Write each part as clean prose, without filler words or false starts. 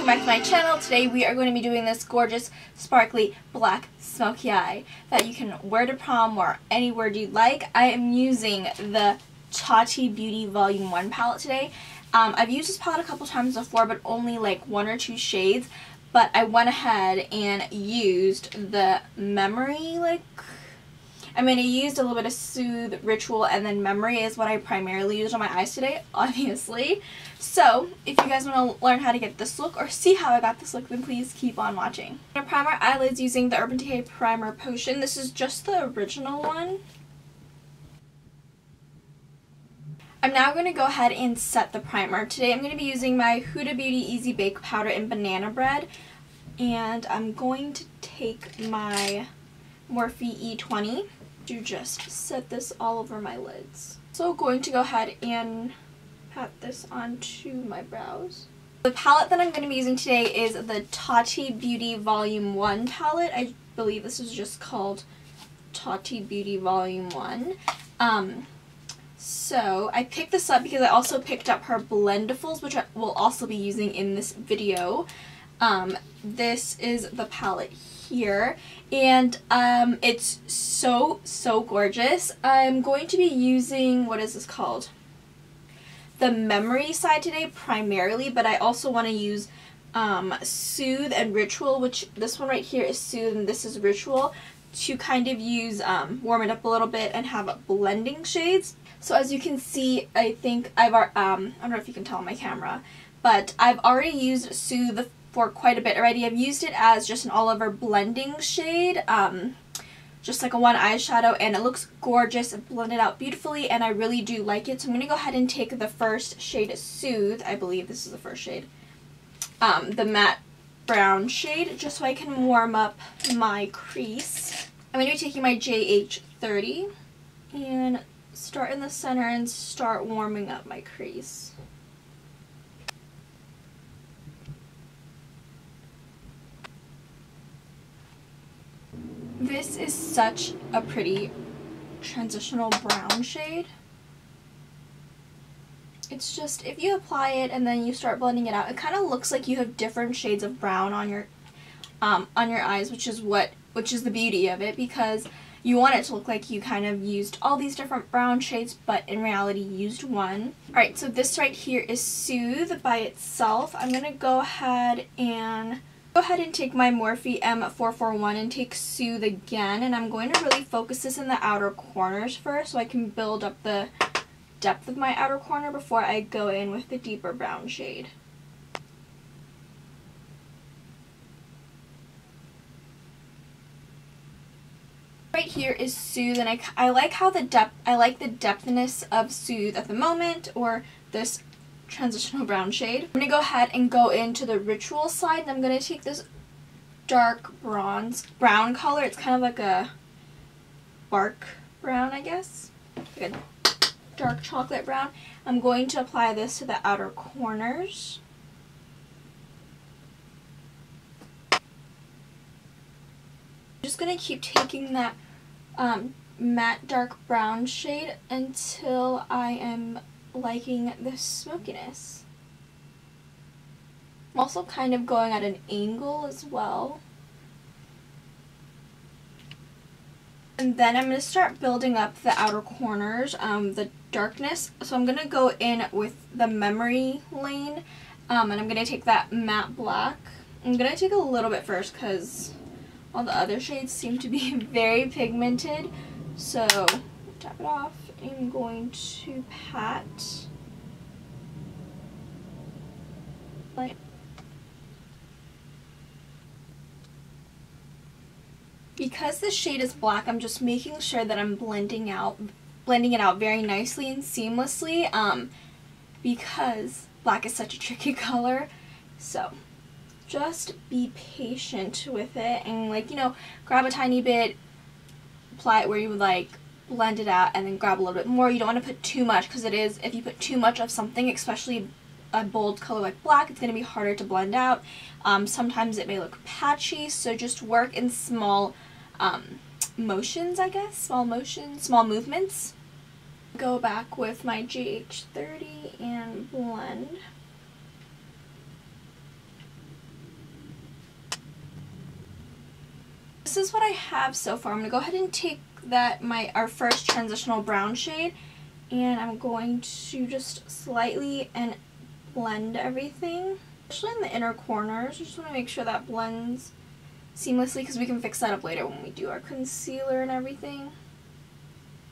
back to my channel. Today we are going to be doing this gorgeous, sparkly, black smoky eye that you can wear to prom or anywhere you'd like. I am using the Tati Beauty Volume 1 palette today. I've used this palette a couple times before, but only like 1 or 2 shades. But I went ahead and used the Memory, I used a little bit of Soothe, Ritual, and then Memory is what I primarily used on my eyes today, obviously. So, if you guys want to learn how to get this look or see how I got this look, then please keep on watching. I'm going to prime our eyelids using the Urban Decay Primer Potion. This is just the original one. I'm now going to go ahead and set the primer. Today I'm going to be using my Huda Beauty Easy Bake Powder in Banana Bread. And I'm going to take my Morphe E20 to just set this all over my lids. So going to go ahead and pat this onto my brows. The palette that I'm going to be using today is the Tati Beauty Volume 1 palette. I believe this is just called Tati Beauty Volume 1. So I picked this up because I also picked up her Blendifuls, which I will also be using in this video. This is the palette here, and it's so gorgeous. I'm going to be using, what is this called? The Memory side today primarily, but I also want to use Soothe and Ritual, which this one right here is Soothe and this is Ritual, to kind of use warm it up a little bit and have blending shades. So as you can see, I think I don't know if you can tell on my camera, but I've already used Soothe for quite a bit already. I've used it as just an all-over blending shade, just like a one eyeshadow, and it looks gorgeous and blended out beautifully, and I really do like it. So I'm going to go ahead and take the first shade, Soothe. I believe this is the first shade, the matte brown shade, just so I can warm up my crease. I'm going to be taking my JH30 and start in the center and start warming up my crease. This is such a pretty transitional brown shade. It's just, if you apply it and then you start blending it out, it kind of looks like you have different shades of brown on your eyes, which is the beauty of it, because you want it to look like you kind of used all these different brown shades, but in reality you used one. Alright, so this right here is Soothe by itself. I'm going to go ahead and take my Morphe M441 and take Soothe again, and I'm going to really focus this in the outer corners first so I can build up the depth of my outer corner before I go in with the deeper brown shade. Right here is Soothe, and I like how the depthness of Soothe at the moment, or this transitional brown shade. I'm going to go ahead and go into the Ritual side, and I'm going to take this dark brown color. It's kind of like a bark brown, I guess. Like a dark chocolate brown. I'm going to apply this to the outer corners. I'm just going to keep taking that matte dark brown shade until I am liking the smokiness. I'm also kind of going at an angle as well. And then I'm going to start building up the outer corners, the darkness. So I'm going to go in with the Memory lane, and I'm going to take that matte black. I'm going to take a little bit first because all the other shades seem to be very pigmented. So tap it off. I'm going to pat. Because this shade is black, I'm just making sure that I'm blending it out very nicely and seamlessly, because black is such a tricky color. So just be patient with it and grab a tiny bit, apply it where you would blend it out, and then grab a little bit more. You don't want to put too much, because if you put too much of something, especially a bold color like black, it's going to be harder to blend out. Sometimes it may look patchy, so just work in small motions, I guess. Small movements. Go back with my GH30 and blend. This is what I have so far. I'm going to go ahead and take that, our first transitional brown shade, and I'm going to just slightly and blend everything, especially in the inner corners. I just want to make sure that blends seamlessly because we can fix that up later when we do our concealer and everything.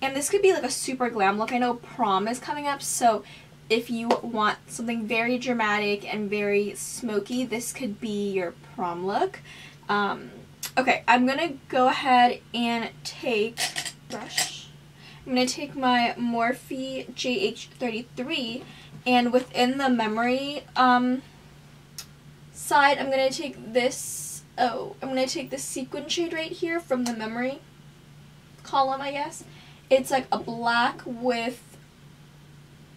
And this could be like a super glam look. I know prom is coming up, so if you want something very dramatic and very smoky, this could be your prom look. Okay, I'm gonna go ahead and take brush. I'm gonna take my Morphe JH33, and within the memory side, I'm gonna take this. I'm gonna take this sequin shade right here from the memory column, I guess. It's like a black with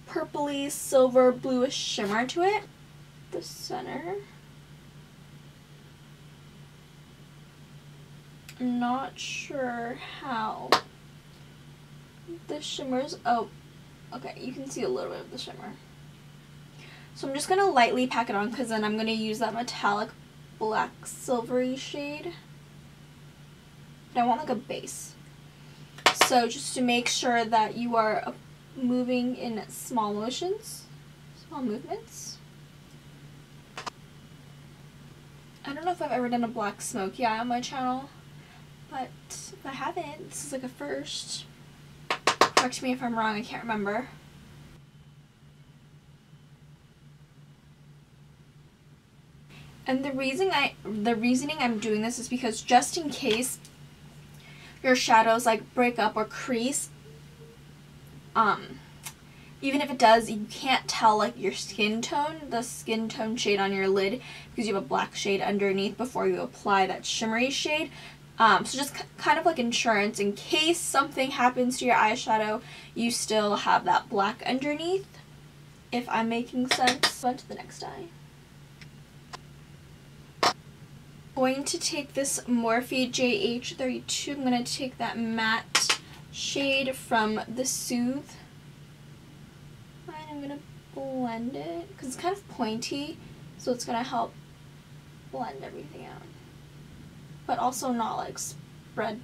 purpley silver bluish shimmer to it. The center. I'm not sure how the shimmers. Oh, okay, you can see a little bit of the shimmer. So I'm just gonna lightly pack it on because then I'm gonna use that metallic black silvery shade. But I want like a base. So just to make sure that you are moving in small motions, small movements. I don't know if I've ever done a black smoky eye on my channel, but if I haven't, this is like a first. Correct me if I'm wrong, I can't remember. And the reasoning I'm doing this is because just in case your shadows like break up or crease, even if it does, you can't tell like your skin tone, the skin tone shade on your lid, because you have a black shade underneath before you apply that shimmery shade. So just kind of like insurance, in case something happens to your eyeshadow, you still have that black underneath, if I'm making sense. On to the next eye. Going to take this Morphe JH32. I'm going to take that matte shade from the Soothe. And I'm going to blend it because it's kind of pointy, so it's going to help blend everything out. But also not like spread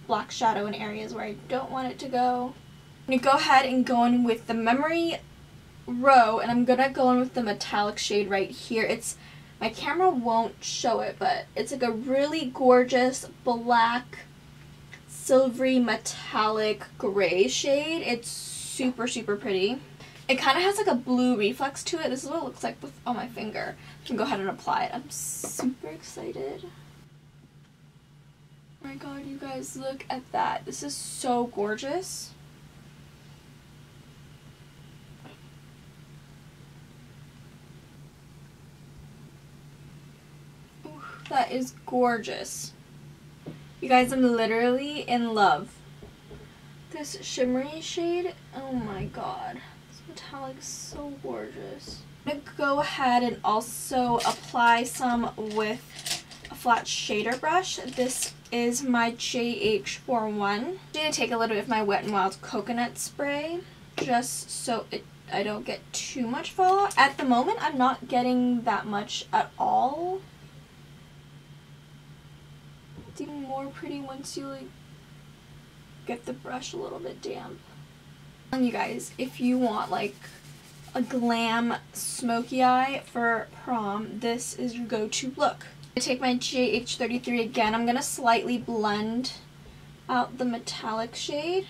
black shadow in areas where I don't want it to go. I'm going to go ahead and go in with the memory row, and I'm going to go in with the metallic shade right here. My camera won't show it, but it's like a really gorgeous black, silvery, metallic gray shade. It's super, super pretty. It kind of has like a blue reflex to it. This is what it looks like on my finger. I can go ahead and apply it. I'm super excited. Oh my god, you guys, look at that. This is so gorgeous. That is gorgeous. You guys, I'm literally in love. This shimmery shade, oh my god. This metallic is so gorgeous. I'm going to go ahead and also apply some with a flat shader brush. This is my JH41. I'm going to take a little bit of my Wet n Wild coconut spray just so I don't get too much fallout. At the moment, I'm not getting that much at all. It's even more pretty once you like get the brush a little bit damp. And you guys, if you want like a glam smoky eye for prom, this is your go-to look. I take my JH33 again. I'm gonna slightly blend out the metallic shade.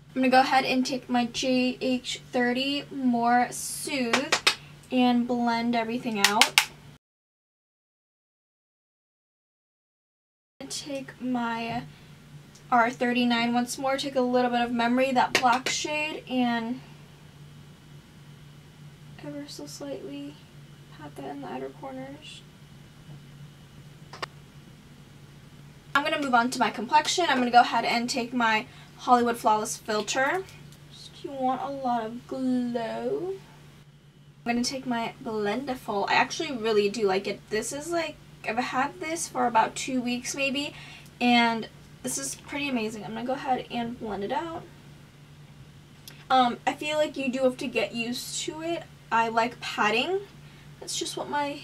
I'm gonna go ahead and take my JH30 more Soothe and blend everything out. Take my R39 once more, take a little bit of memory, that black shade, and ever so slightly pat that in the outer corners. I'm going to move on to my complexion. I'm going to go ahead and take my Hollywood Flawless filter. Just, you want a lot of glow. I'm going to take my Blendiful. I actually really do like it. This is like, I've had this for about 2 weeks maybe, and this is pretty amazing. I'm going to go ahead and blend it out. I feel like you do have to get used to it. I like patting. That's just what my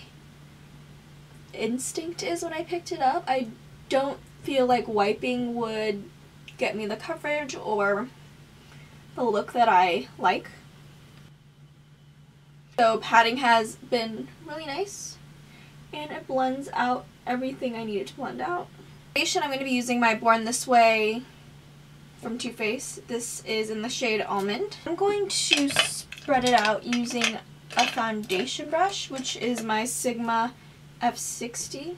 instinct is when I picked it up. I don't feel like wiping would get me the coverage or the look that I like. So patting has been really nice, and it blends out everything I needed to blend out. Foundation, I'm going to be using my Born This Way from Too Faced. This is in the shade Almond. I'm going to spread it out using a foundation brush, which is my Sigma F60.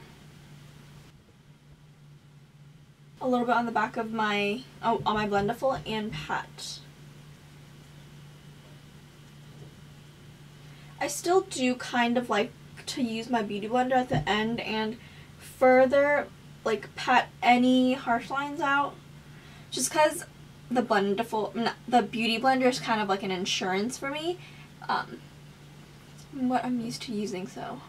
A little bit on the back of my, on my Blendiful, and pat. I still do kind of like to use my Beauty Blender at the end and further like pat any harsh lines out, just because the Blendiful, the Beauty Blender is kind of like an insurance for me, what I'm used to using. So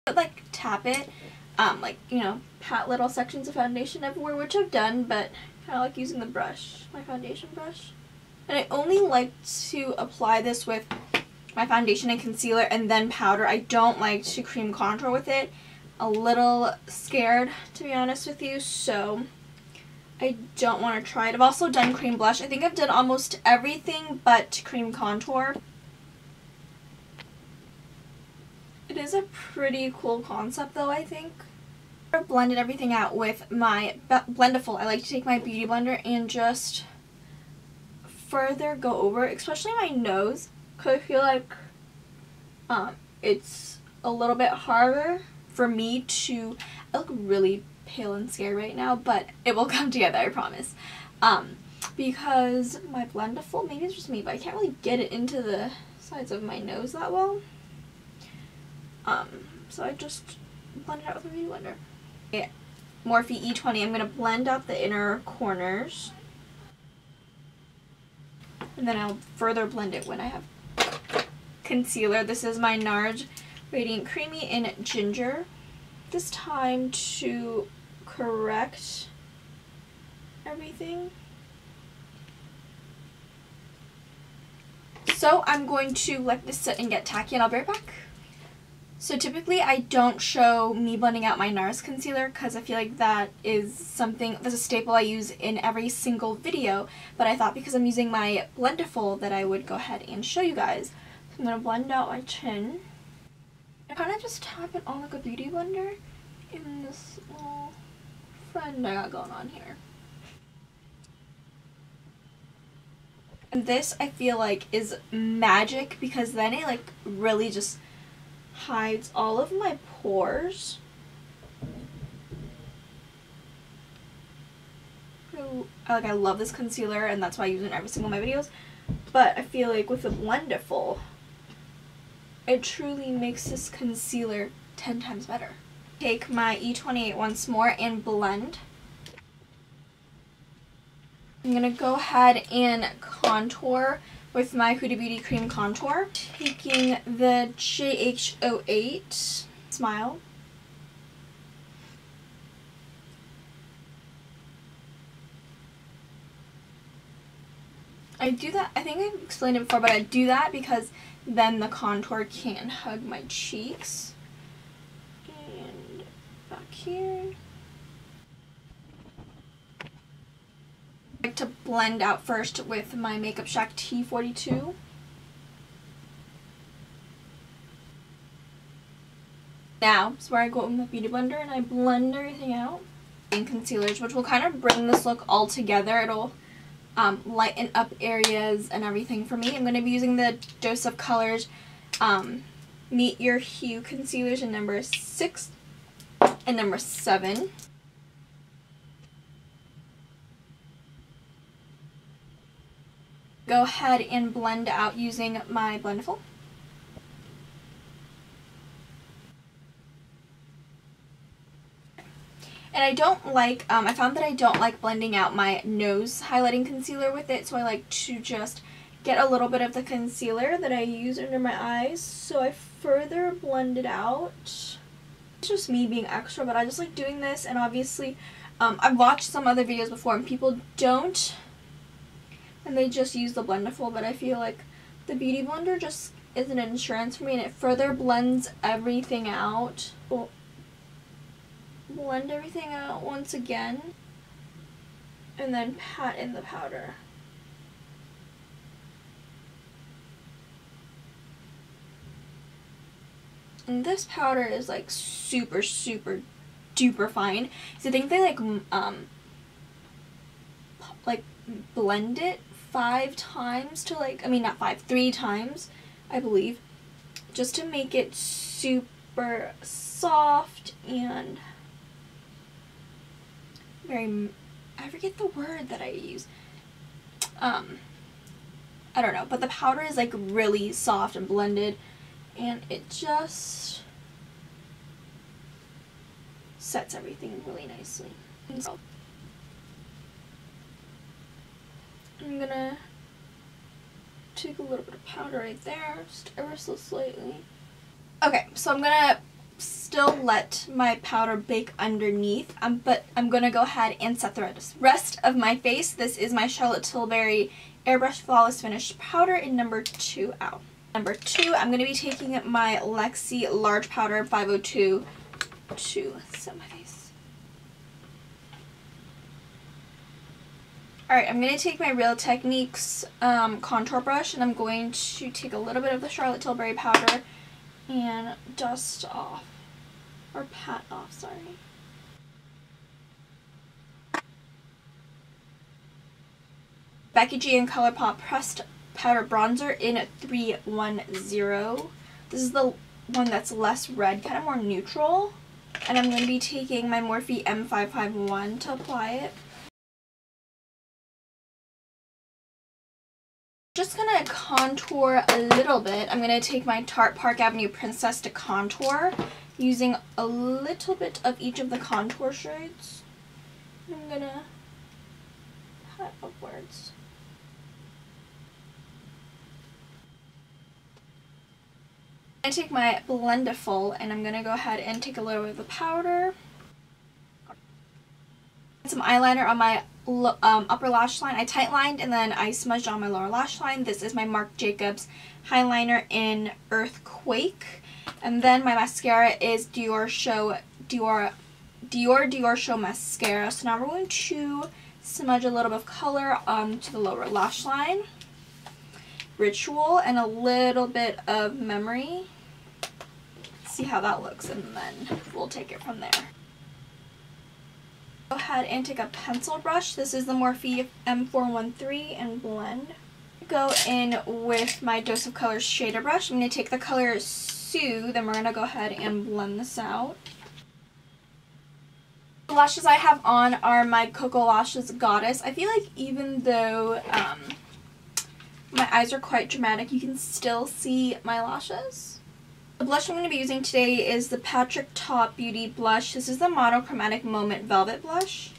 but like tap it, like, you know, pat little sections of foundation everywhere, which I've done, but kind of like using the brush, my foundation brush. And I only like to apply this with my foundation and concealer and then powder. I don't like to cream contour with it. A little scared, to be honest with you, so I don't want to try it. I've also done cream blush. I think I've done almost everything but cream contour. It is a pretty cool concept though, I think. I've blended everything out with my Blendiful. I like to take my Beauty Blender and just further go over, especially my nose, because I feel like it's a little bit harder for me to, I look really pale and scared right now, but it will come together, I promise. Because my Blendiful, maybe it's just me, but I can't really get it into the sides of my nose that well. So I just blend it out with my Beauty Blender. Okay, Morphe E20, I'm going to blend out the inner corners. And then I'll further blend it when I have concealer. This is my NARS Radiant Creamy in Ginger. This time to correct everything. So I'm going to let this sit and get tacky, and I'll be right back. So typically I don't show me blending out my NARS concealer because I feel like that is something, that's a staple I use in every single video, but I thought because I'm using my Blendiful that I would go ahead and show you guys. So I'm going to blend out my chin. I kind of just tap it on like a Beauty Blender in this little friend I got going on here. And this I feel like is magic because then it like really just hides all of my pores. I love this concealer and that's why I use it in every single one of my videos, but I feel like with the Blendiful it truly makes this concealer 10 times better. Take my E28 once more and blend. I'm going to go ahead and contour with my Huda Beauty Cream Contour. Taking the JH08 Smile. I do that, I think I've explained it before, but I do that because then the contour can't hug my cheeks. And back here. I like to blend out first with my Makeup Shack T42. Now is where I go with my Beauty Blender and I blend everything out. And concealers, which will kind of bring this look all together. It'll lighten up areas and everything for me. I'm going to be using the Dose of Colors Meet Your Hue concealers in number 6 and number 7. Go ahead and blend out using my Blendiful. And I don't like, I found that I don't like blending out my nose highlighting concealer with it, so I like to just get a little bit of the concealer that I use under my eyes, so I further blend it out. It's just me being extra, but I just like doing this, and obviously, I've watched some other videos before, and people don't, and they just use the Blendiful, but I feel like the Beauty Blender just is an insurance for me, and it further blends everything out. We'll blend everything out once again, and then pat in the powder. And this powder is like super, super duper fine. So I think they like blend it 5 times to like, I mean not 5, 3 times, I believe, just to make it super soft and very, I forget the word that I use. I don't know, but the powder is like really soft and blended, and it just sets everything really nicely. So I'm gonna take a little bit of powder right there, just ever so slightly. Okay, so I'm gonna still let my powder bake underneath, but I'm gonna go ahead and set the rest of my face. This is my Charlotte Tilbury Airbrush Flawless Finish powder in number 2 out. Number 2, I'm gonna be taking my Lexi Large Powder 502 to set my face. Alright, I'm going to take my Real Techniques contour brush, and I'm going to take a little bit of the Charlotte Tilbury powder and dust off, or pat off, sorry. Becky G and Colourpop Pressed Powder Bronzer in 310. This is the one that's less red, kind of more neutral. And I'm going to be taking my Morphe M551 to apply it. Just going to contour a little bit. I'm going to take my Tarte Park Avenue Princess to contour, using a little bit of each of the contour shades. I'm going to pat upwards. I'm going to take my Blendiful, and I'm going to go ahead and take a little bit of the powder. Some eyeliner on my upper lash line. I tight lined and then I smudged on my lower lash line. This is my Marc Jacobs Highliner in Earthquake. And then my mascara is Diorshow mascara. So now we're going to smudge a little bit of color onto the lower lash line. Ritual and a little bit of Memory. See how that looks, and then we'll take it from there. Go ahead and take a pencil brush. This is the Morphe M413 and blend. Go in with my Dose of Colors shader brush. I'm going to take the color Soothe, and we're going to go ahead and blend this out. The lashes I have on are my Koko Lashes Goddess. I feel like even though my eyes are quite dramatic, you can still see my lashes. The blush I'm going to be using today is the Patrick Ta Beauty blush. This is the Monochromatic Moment Velvet blush.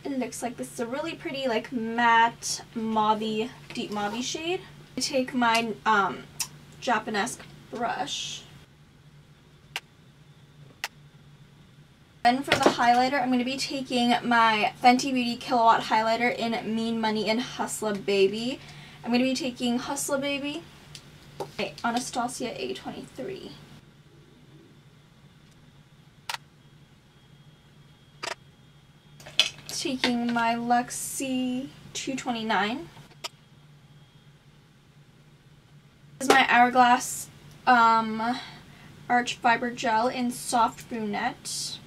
It looks like this is a really pretty, like, matte, mauvey, deep mauvey shade. I take my Japanese brush. Then for the highlighter, I'm going to be taking my Fenty Beauty Kilowatt highlighter in Mean Money and Hustla Baby. I'm going to be taking Hustla Baby, Anastasia A23. Taking my Luxie 229. This is my Hourglass Arch Fiber Gel in Soft Brunette.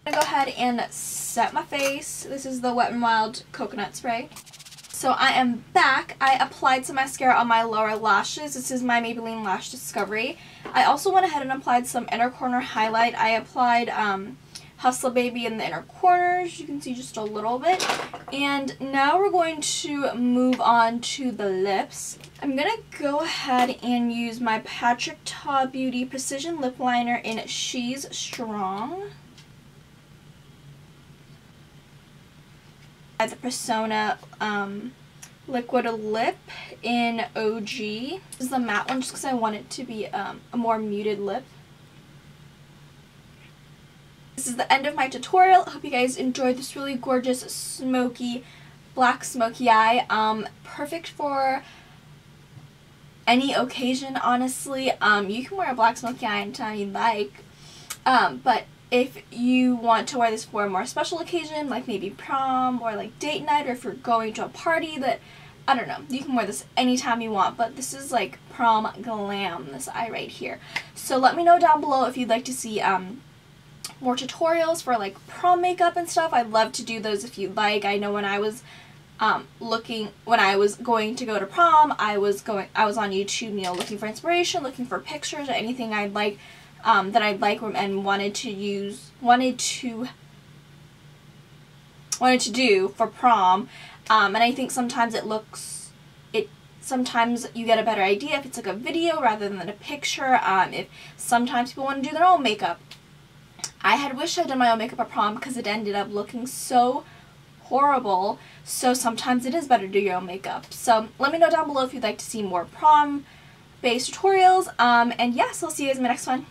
I'm going to go ahead and set my face. This is the Wet n Wild Coconut Spray. So I am back. I applied some mascara on my lower lashes. This is my Maybelline Lash Discovery. I also went ahead and applied some inner corner highlight. I applied Hustla Baby in the inner corners. You can see just a little bit. And now we're going to move on to the lips. I'm going to go ahead and use my Patrick Ta Beauty Precision Lip Liner in She's Strong. The Persona Liquid Lip in OG. This is the matte one just because I want it to be a more muted lip. This is the end of my tutorial. I hope you guys enjoyed this really gorgeous, smoky, black smoky eye. Perfect for any occasion, honestly. You can wear a black smoky eye anytime you like, but if you want to wear this for a more special occasion, like maybe prom or like date night, or if you're going to a party that, I don't know, you can wear this anytime you want, but this is like prom glam, this eye right here. So let me know down below if you'd like to see more tutorials for like prom makeup and stuff. I'd love to do those if you'd like. I know when I was when I was going to go to prom, I was on YouTube, you know, looking for inspiration, looking for pictures or anything I'd like, that I'd like and wanted to do for prom. And I think sometimes sometimes you get a better idea if it's like a video rather than a picture. If sometimes people want to do their own makeup. I had wished I'd done my own makeup at prom because it ended up looking so horrible. So sometimes it is better to do your own makeup. So let me know down below if you'd like to see more prom based tutorials. And yes, I'll see you guys in my next one.